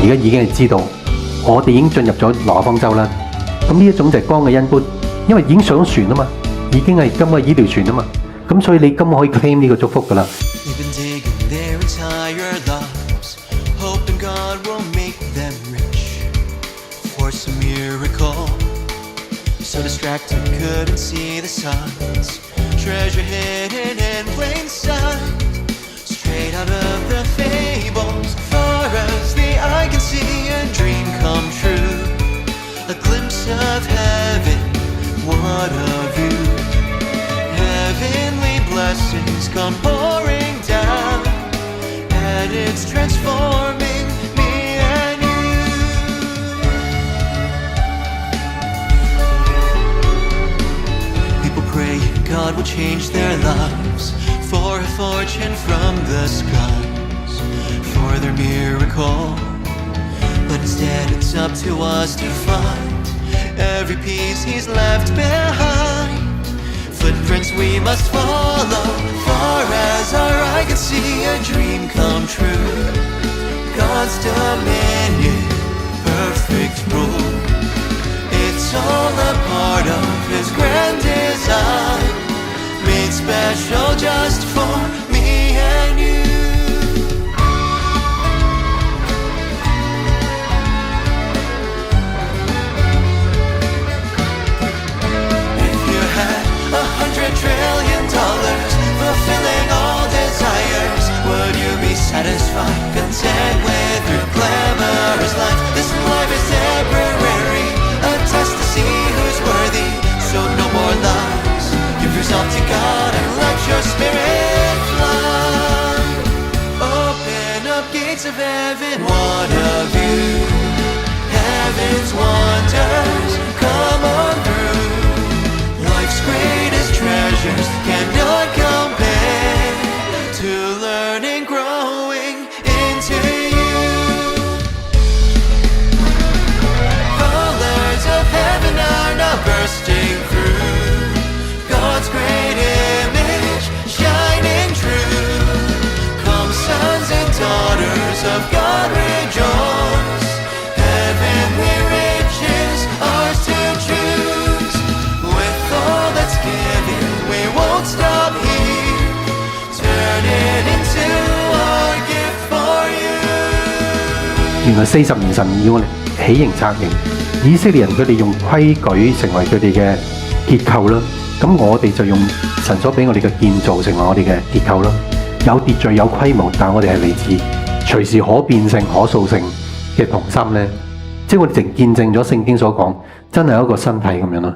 而家已經係知道我哋已經進入咗挪亞方舟啦。咁呢一種就係光嘅恩冠，因為已經上咗船啊嘛，已經係今個醫療船啊嘛，咁所以你今個可以 claim 呢個祝福噶啦。So distracted, couldn't see the signs. Treasure hidden in plain sight. Straight out of the fables. Far as the eye can see, a dream come true. A glimpse of heaven, what a view. Heavenly blessings come pouring down, and it's transforming me and you. God will change their lives for a fortune from the skies, for their miracle. But instead it's up to us to find every piece He's left behind. Footprints we must follow, far as our eye can see, a dream come true. God's dominion, perfect rule. It's all a part of His grand design, made special just for me and you. If you had $100 trillion, fulfilling all desires, would you be satisfied, content with your glamorous life? This life is temporary, a test to see who's worthy, so no more lies. Give yourself to God and let your spirit fly. Open up gates of heaven, what a view. Heaven's wonders come on through. Life's greatest treasures cannot compare to learning, growing into you. Colors of heaven are now bursting through. God's great image shining true. Come sons and daughters of God, rejoice. Heavenly riches ours to choose. With all that's given, we won't stop here. Turn it into our gift for you. 原來40年神要我哋起形拆形，以色列人佢哋用規矩成為佢哋嘅結構啦。咁我哋就用神所俾我哋嘅建造成為我哋嘅結構啦，有秩序有規模，但係我哋係嚟自隨時可變性可塑性嘅同心咧，即係我哋淨見證咗聖經所講，真係一個身體咁樣啦。